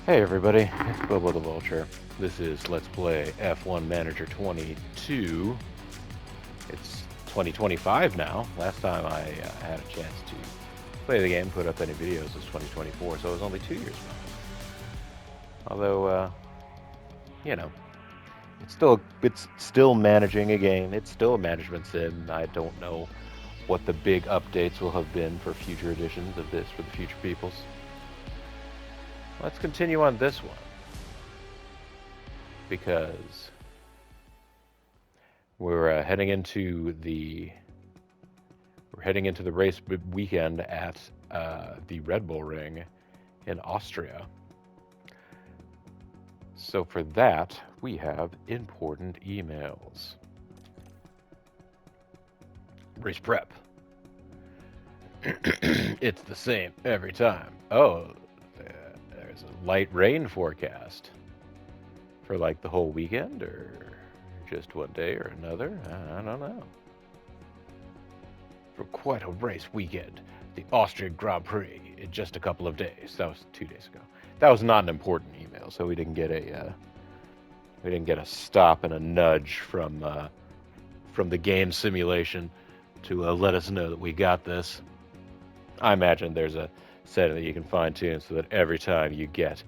Hey everybody, it's Bobo the Vulture. This is Let's Play F1 Manager 22. It's 2025 now. Last time I had a chance to play the game, put up any videos, was 2024, so it was only 2 years ago. Although, you know, it's still managing a game. It's still a management sim. I don't know what the big updates will have been for future editions of this for the future peoples. Let's continue on this one because we're heading into the race weekend at the Red Bull Ring in Austria. So for that, we have important emails. Race prep. It's the same every time. Oh, there's a light rain forecast for like the whole weekend or just one day or another. I don't know. For quite a race weekend, the Austrian Grand Prix in just a couple of days. That was 2 days ago. That was not an important email, so we didn't get a stop and a nudge from the game simulation to let us know that we got this. I imagine there's a setting that you can fine tune so that every time you get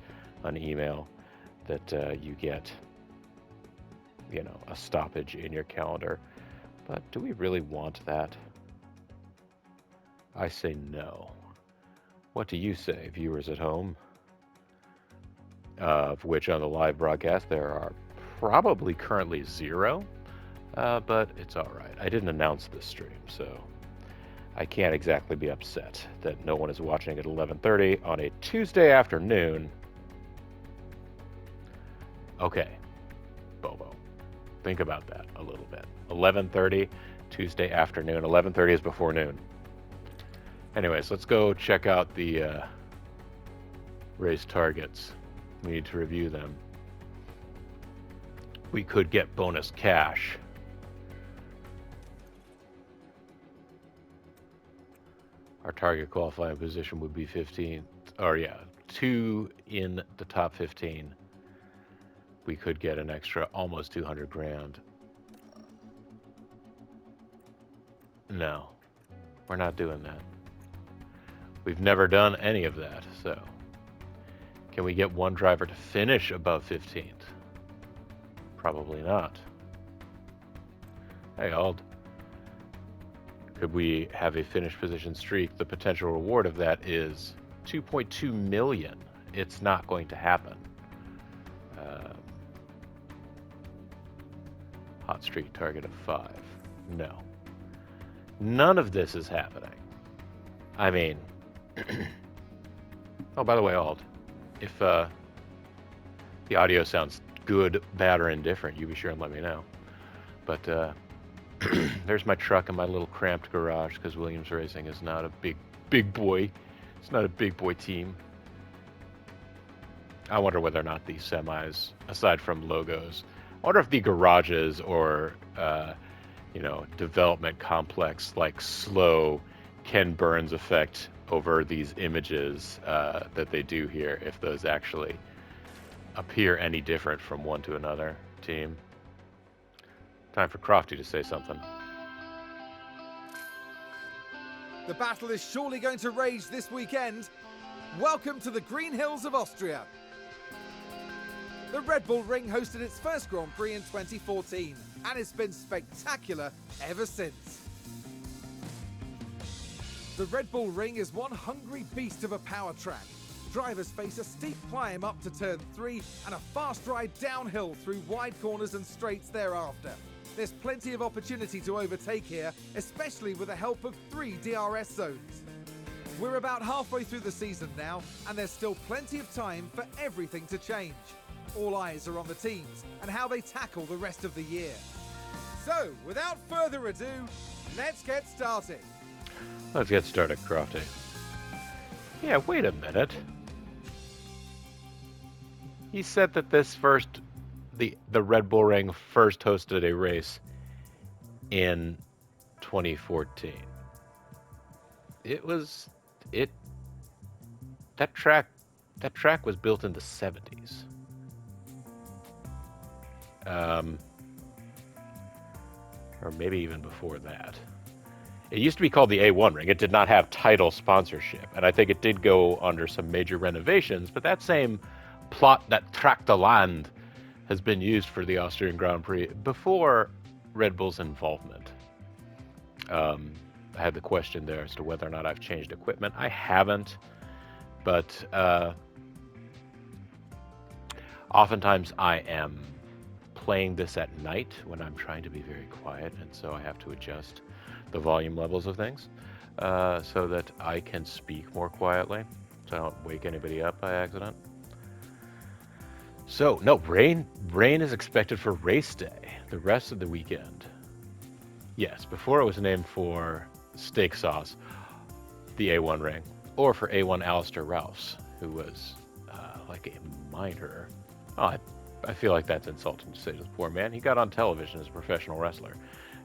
an email, that you get, a stoppage in your calendar. But do we really want that? I say no. What do you say, viewers at home? Of which on the live broadcast there are probably currently 0, but it's all right. I didn't announce this stream, so I can't exactly be upset that no one is watching at 11:30 on a Tuesday afternoon. Okay, Bobo, think about that a little bit. 11:30 Tuesday afternoon. 11:30 is before noon. Anyways, let's go check out the race targets. We need to review them. We could get bonus cash. Our target qualifying position would be 15th. Or yeah, 2 in the top 15. We could get an extra almost 200 grand. No, we're not doing that. We've never done any of that, so. Can we get one driver to finish above 15th? Probably not. Hey, Ald. Could we have a finish position streak? The potential reward of that is 2.2 million. It's not going to happen. Hot streak target of 5. No. None of this is happening. I mean, oh, by the way, Ald, if the audio sounds good, bad, or indifferent, you be sure and let me know. But there's my truck in my little cramped garage because Williams Racing is not a big boy. It's not a big boy team. I wonder whether or not these semis, aside from logos, I wonder if the garages or development complex like slow Ken Burns effect over these images that they do here, if those actually appear any different from one to another team. Time for Crofty to say something. The battle is surely going to rage this weekend. Welcome to the Green Hills of Austria. The Red Bull Ring hosted its first Grand Prix in 2014, and it's been spectacular ever since. The Red Bull Ring is one hungry beast of a power track. Drivers face a steep climb up to turn 3 and a fast ride downhill through wide corners and straights thereafter. There's plenty of opportunity to overtake here, especially with the help of 3 DRS zones. We're about halfway through the season now, and there's still plenty of time for everything to change. All eyes are on the teams and how they tackle the rest of the year. So, without further ado, let's get started. Let's get started, Crofty. Yeah, wait a minute. He said that the Red Bull Ring first hosted a race in 2014. That track That track was built in the 70s. Or maybe even before that. It used to be called the A1 Ring. It did not have title sponsorship, and I think it did go under some major renovations, but that same plot, that track de land, has been used for the Austrian Grand Prix before Red Bull's involvement. I had the question there as to whether or not I've changed equipment. I haven't, but oftentimes I am playing this at night when I'm trying to be very quiet, and so I have to adjust the volume levels of things so that I can speak more quietly, so I don't wake anybody up by accident. So, no, rain is expected for race day, the rest of the weekend. Yes, before it was named for steak sauce, the A1 Ring, or for A1 Alistair Rouse, who was like a minor. Oh, I feel like that's insulting to say to the poor man. He got on television as a professional wrestler.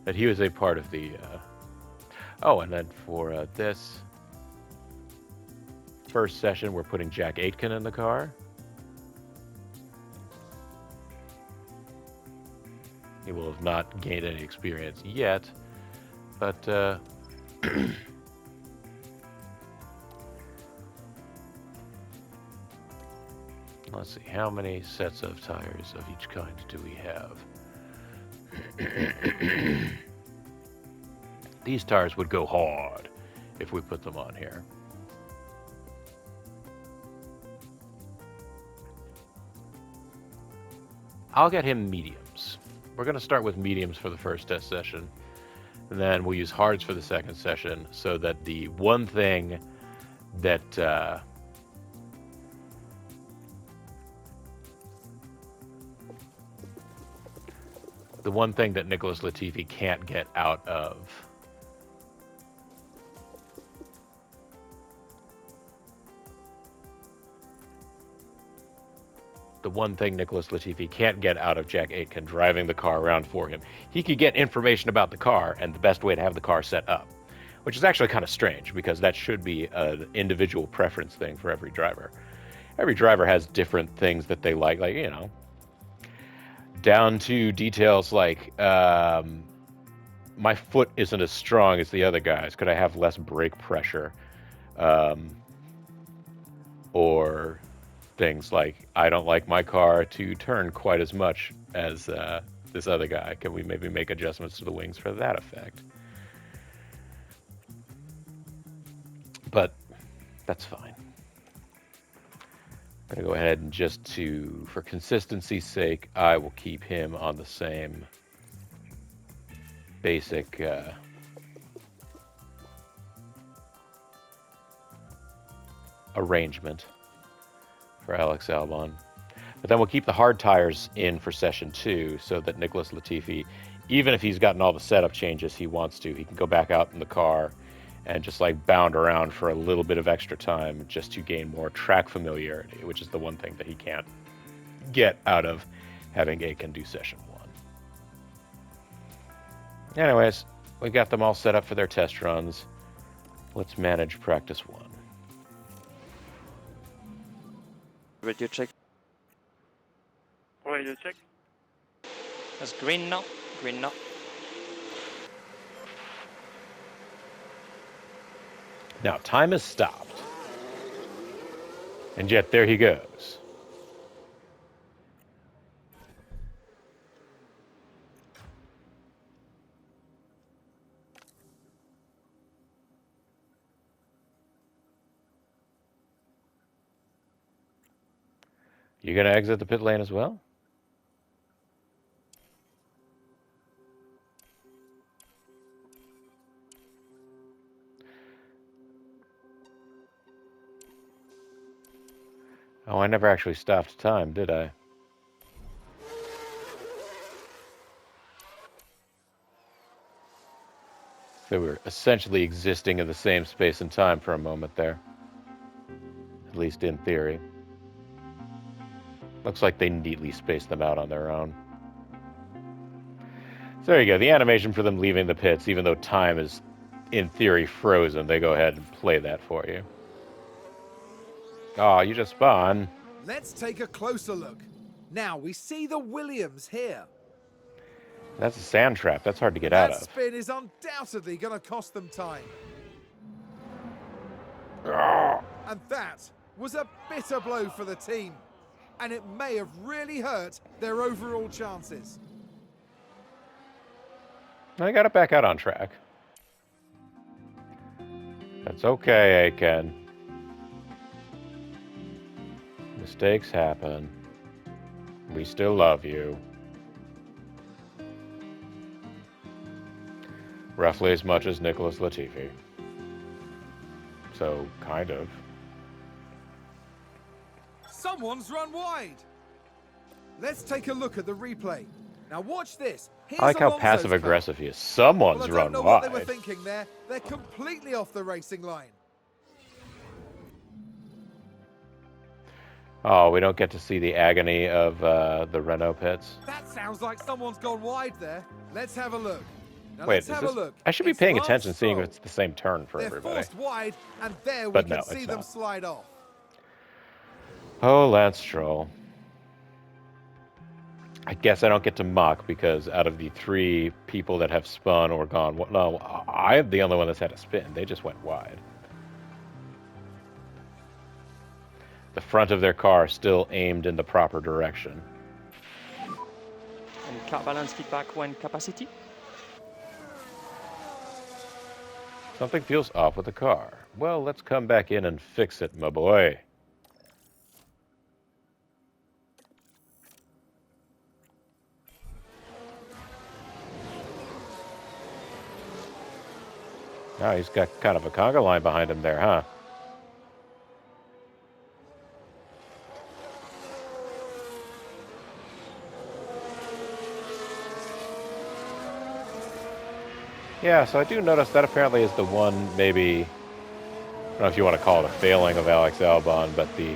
That he was a part of the... Oh, and then for this first session, we're putting Jack Aitken in the car. He will have not gained any experience yet, but let's see, how many sets of tires of each kind do we have? These tires would go hard if we put them on here. I'll get him mediums. We're going to start with mediums for the first test session, and then we'll use hards for the second session, so that the one thing that Nicholas Latifi can't get out of Jack Aitken driving the car around for him. He could get information about the car and the best way to have the car set up, which is actually kind of strange because that should be an individual preference thing for every driver. Every driver has different things that they like, you know, down to details like my foot isn't as strong as the other guys. Could I have less brake pressure? Or things like, I don't like my car to turn quite as much as this other guy. Can we maybe make adjustments to the wings for that effect? But that's fine. I'm going to go ahead and for consistency's sake, I will keep him on the same basic arrangement for Alex Albon. But then we'll keep the hard tires in for session 2 so that Nicholas Latifi, even if he's gotten all the setup changes he wants to, he can go back out in the car and just like bound around for a little bit of extra time just to gain more track familiarity, which is the one thing that he can't get out of having Aitken do session 1. Anyways, we got them all set up for their test runs. Let's manage practice 1. Radio check. Radio check. That's green now. Green now. Now, time has stopped. And yet, there he goes. You gonna exit the pit lane as well? Oh, I never actually stopped time, did I? So we were essentially existing in the same space and time for a moment there. At least in theory. Looks like they neatly spaced them out on their own. So there you go, the animation for them leaving the pits, even though time is, in theory, frozen, they go ahead and play that for you. Oh, you just spun. Let's take a closer look. Now we see the Williams here. That's a sand trap. That's hard to get out That of. spin is undoubtedly going to cost them time. Oh, And that was a bitter blow for the team. And it may have really hurt their overall chances. I got it back out on track. That's okay, Aitken. Mistakes happen. We still love you. Roughly as much as Nicholas Latifi. So, kind of. Someone's run wide. Let's take a look at the replay. Now watch this. Here's I like how Alonso's passive-aggressive car. he is. Someone's Well, I don't run know wide. what they were thinking there. They're completely off the racing line. Oh, we don't get to see the agony of the Renault pits. That sounds like someone's gone wide there. Let's have a look. Now Wait, let's have a look. I should be It's paying Lance attention, seeing Stroll. if it's the same turn for They're everybody. forced wide, and there But we no, can see it's them not. slide off. Oh, Lance Stroll. I guess I don't get to mock because out of the 3 people that have spun or gone, well, no, I'm the only one that's had a spin. They just went wide. The front of their car still aimed in the proper direction. And car balance feedback when capacity. Something feels off with the car. Well, let's come back in and fix it, my boy. Oh, he's got kind of a conga line behind him there, huh? Yeah, so I do notice that apparently is the one, maybe, I don't know if you want to call it a failing of Alex Albon, but the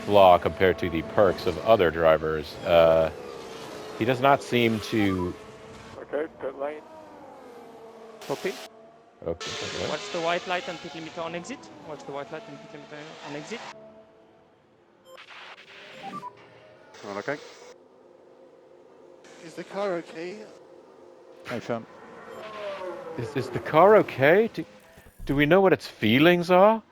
flaw compared to the perks of other drivers. He does not seem to... Okay, pit lane. Copy. Okay. Watch the white light and pit limiter on exit. Watch the white light and pit limiter on exit. All okay. Is the car okay? Confirm. Is the car okay? Do we know what its feelings are?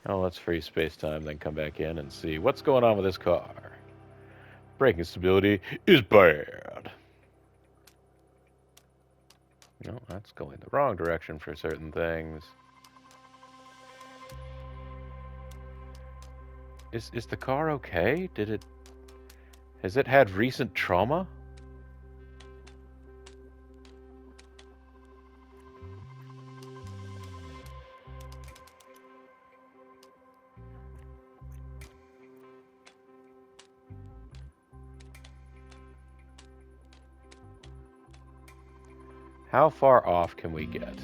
Oh, let's freeze space-time, then come back in and see what's going on with this car. Braking stability is bad. No, that's going the wrong direction for certain things. Is the car okay? Has it had recent trauma? How far off can we get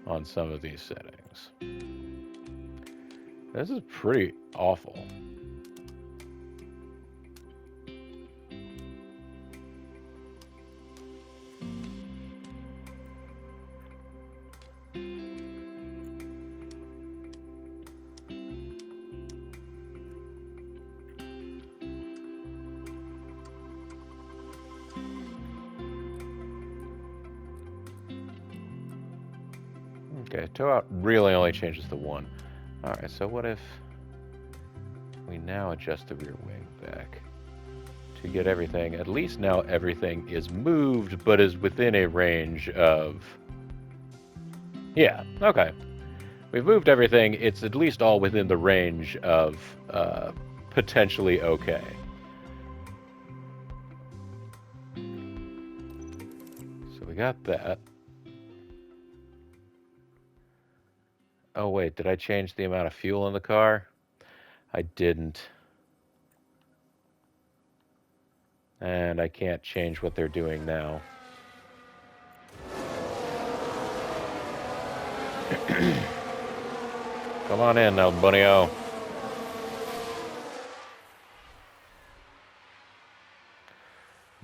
on some of these settings? This is pretty awful. Okay, tow out really only changes the one. Alright, so what if we now adjust the rear wing back to get everything, at least now everything is moved, but is within a range of... Yeah, okay. We've moved everything, it's at least all within the range of potentially okay. So we got that. Oh wait, did I change the amount of fuel in the car? I didn't. And I can't change what they're doing now. Come on in, El Bunny-O.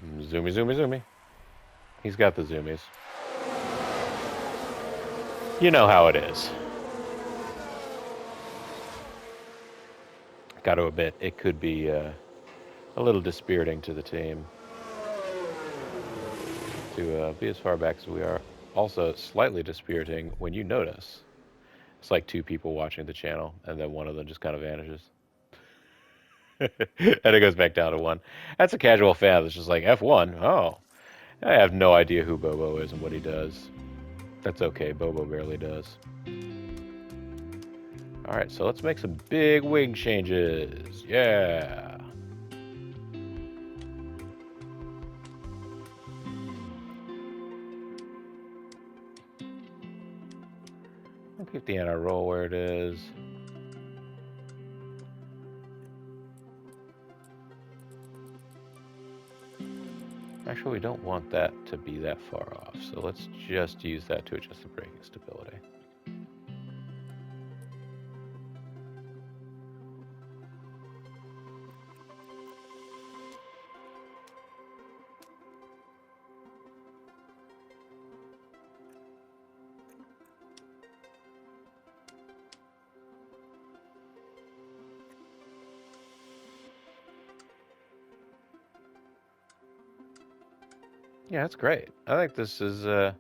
Zoomy, zoomy, zoomy. He's got the zoomies. You know how it is. Got to admit, it could be a little dispiriting to the team to be as far back as we are. Also, slightly dispiriting when you notice it's like 2 people watching the channel, and then one of them just kind of vanishes. And it goes back down to 1. That's a casual fan that's just like, F1? Oh. I have no idea who Bobo is and what he does. That's okay, Bobo barely does. Alright, so let's make some big wing changes. Yeah. I'll keep the NR roll where it is. Actually, we don't want that to be that far off, so let's just use that to adjust the braking stability. Yeah, that's great. I think this is, well,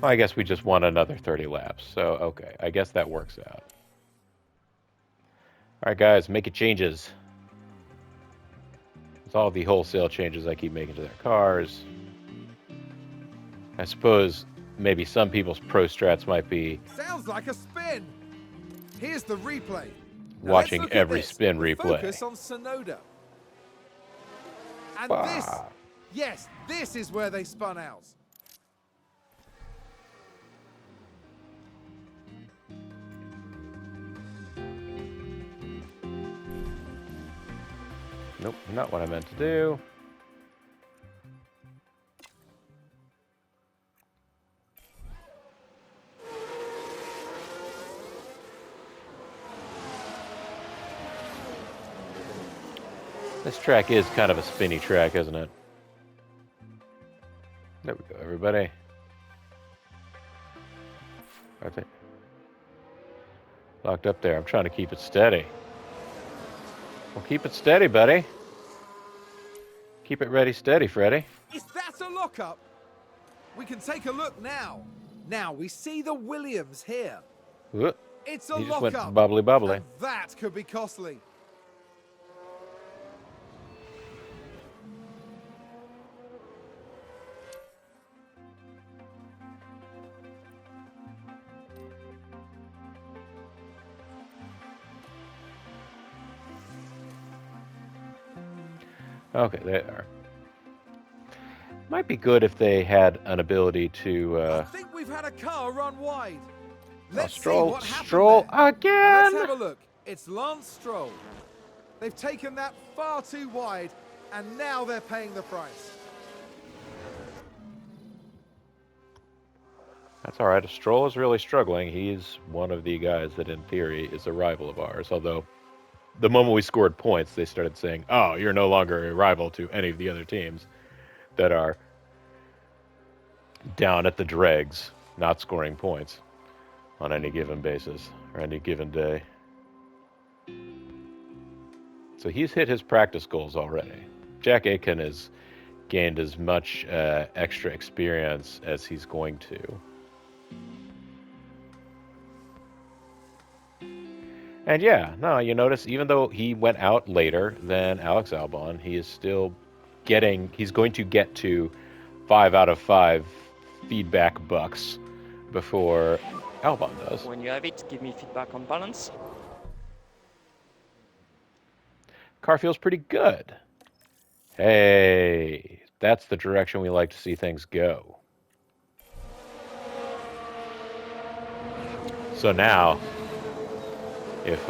I guess we just want another 30 laps, so okay. I guess that works out. Alright guys, make it changes. It's all the wholesale changes I keep making to their cars. I suppose maybe some people's pro strats might be... Sounds like a spin! Here's the replay. Now watching let's look at every this. spin replay. Focus on Sonoda. And Bah. this, yes, this is where they spun out. Nope, not what I meant to do. This track is kind of a spinny track, isn't it? There we go, everybody. I think locked up there. I'm trying to keep it steady. Well, keep it steady, buddy. Keep it ready steady, Freddy. Is that a lockup? We can take a look now. Now we see the Williams here. Whoop. It's a He just lockup. went bubbly bubbly. And that could be costly. Okay, they are. Might be good if they had an ability to. I think we've had a car run wide. Let's see Stroll, what happened Stroll there. Now again. let's have a look. It's Lance Stroll. They've taken that far too wide, and now they're paying the price. That's all right. If Stroll is really struggling, he's one of the guys that, in theory, is a rival of ours. Although, the moment we scored points, they started saying, "Oh, you're no longer a rival to any of the other teams that are down at the dregs, not scoring points on any given basis or any given day." So he's hit his practice goals already. Jack Aitken has gained as much extra experience as he's going to. And yeah, no, you notice even though he went out later than Alex Albon, he is still he's going to get to 5 out of 5 feedback bucks before Albon does. When you have it, give me feedback on balance. Car feels pretty good. Hey, that's the direction we like to see things go. So now, if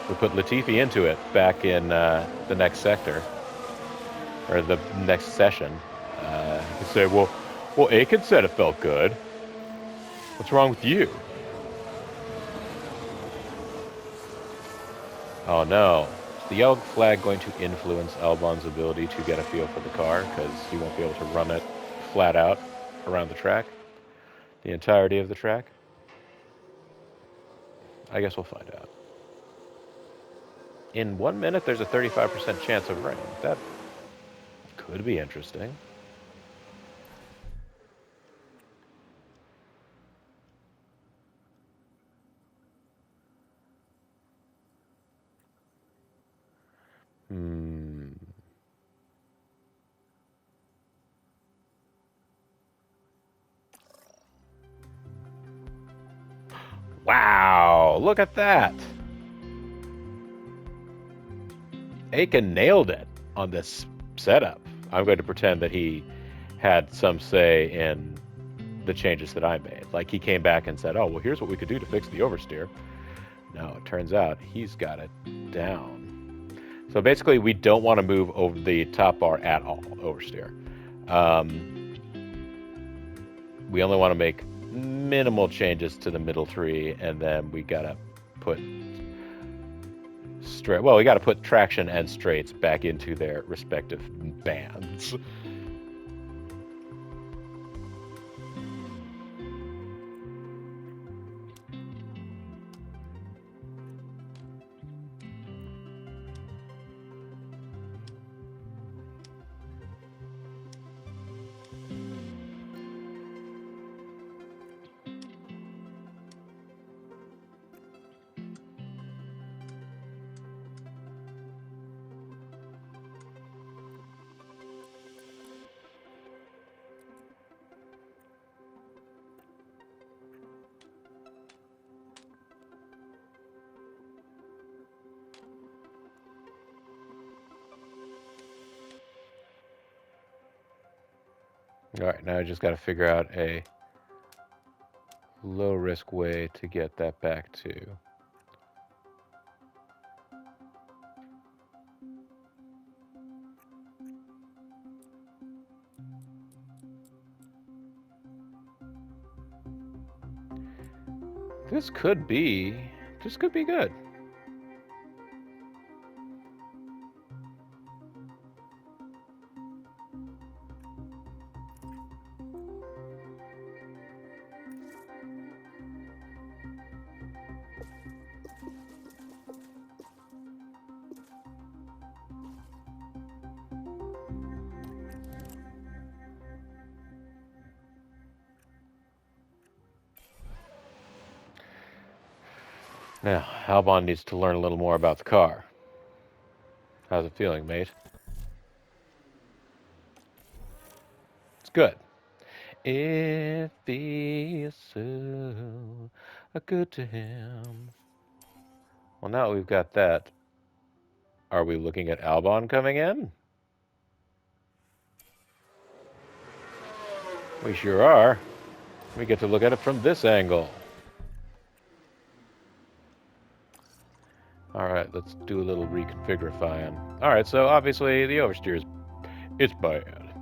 we put Latifi into it back in the next sector, or the next session, you could say, well, Aitken said it felt good. What's wrong with you? Oh no, the yellow flag going to influence Albon's ability to get a feel for the car, because he won't be able to run it flat out around the track, the entirety of the track? I guess we'll find out. In 1 minute, there's a 35% chance of rain. That could be interesting. Wow, look at that. Aitken nailed it on this setup. I'm going to pretend that he had some say in the changes that I made. Like he came back and said, oh, well, here's what we could do to fix the oversteer. No, it turns out he's got it down. So basically, we don't want to move over the top bar at all, oversteer. We only want to make minimal changes to the middle three, and then we got to put straight. Well, we got to put traction and straights back into their respective bands. All right, now I just got to figure out a low-risk way to get that back to. This could be good. Now, Albon needs to learn a little more about the car. How's it feeling, mate? It's good. It feels so good to him. Well, now that we've got that, are we looking at Albon coming in? We sure are. We get to look at it from this angle. All right, let's do a little reconfigurifying. All right, so obviously the oversteer it's bad.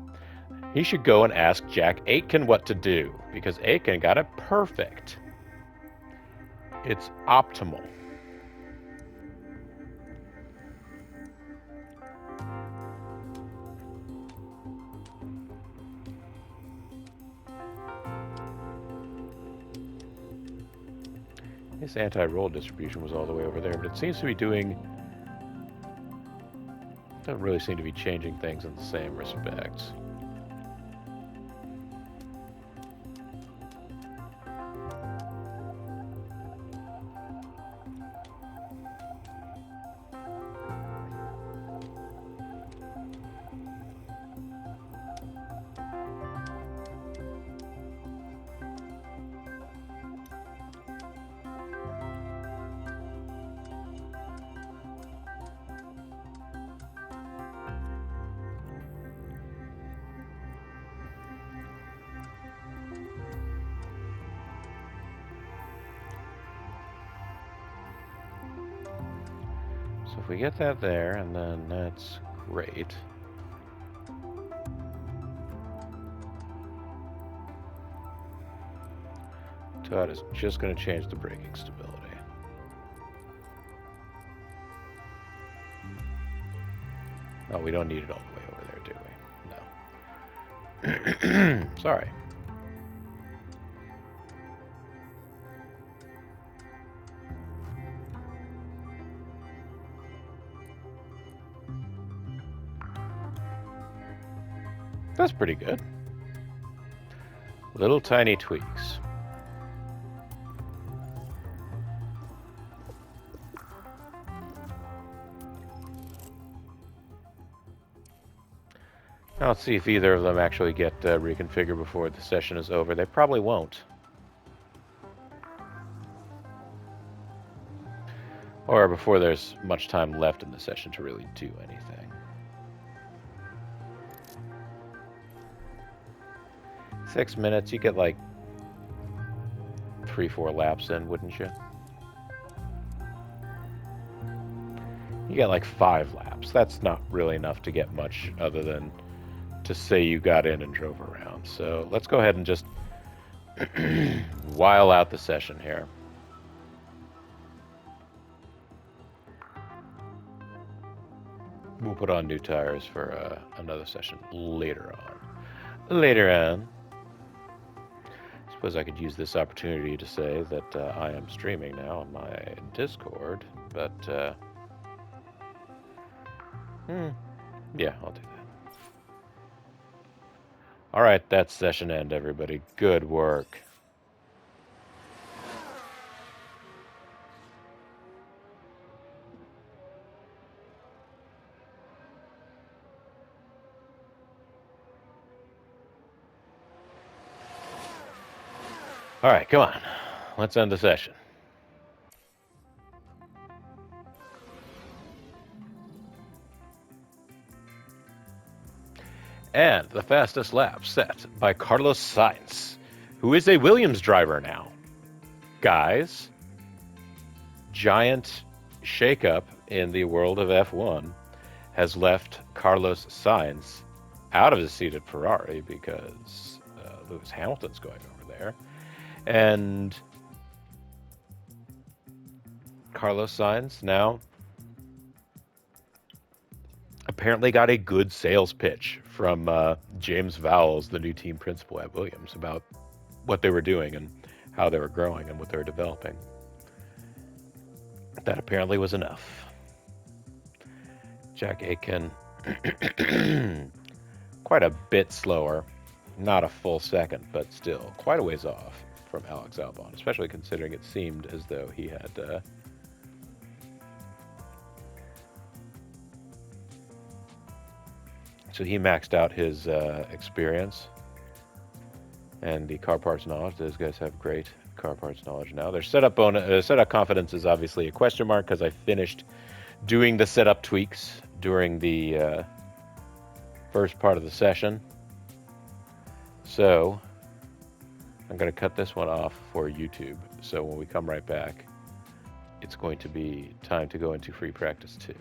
He should go and ask Jack Aitken what to do, because Aitken got it perfect. It's optimal. This anti-roll distribution was all the way over there, but it seems to be doesn't really seem to be changing things in the same respects. So if we get that there, and then that's great. Todd is just going to change the braking stability. Oh, we don't need it all the way over there, do we? No. Sorry. That's pretty good. Little tiny tweaks. Now let's see if either of them actually get reconfigured before the session is over. They probably won't. Or before there's much time left in the session to really do anything. 6 minutes, you get like 3-4 laps in, wouldn't you? You get like 5 laps. That's not really enough to get much other than to say you got in and drove around. So let's go ahead and just while out the session here. We'll put on new tires for another session later on. Later on. I suppose I could use this opportunity to say that I am streaming now on my Discord, but yeah, I'll do that. All right, that's session end, everybody. Good work. All right, come on. Let's end the session. And the fastest lap set by Carlos Sainz, who is a Williams driver now. Guys, giant shakeup in the world of F1 has left Carlos Sainz out of his seat at Ferrari because Lewis Hamilton's going over there. And Carlos Sainz now apparently got a good sales pitch from James Vowles, the new team principal at Williams, about what they were doing and how they were growing and what they were developing. That apparently was enough. Jack Aitken, quite a bit slower, not a full second, but still quite a ways off from Alex Albon, especially considering it seemed as though he had so he maxed out his experience and the car parts knowledge. Those guys have great car parts knowledge now. Their setup confidence is obviously a question mark because I finished doing the setup tweaks during the first part of the session. So I'm going to cut this one off for YouTube. So when we come right back, it's going to be time to go into free practice 2.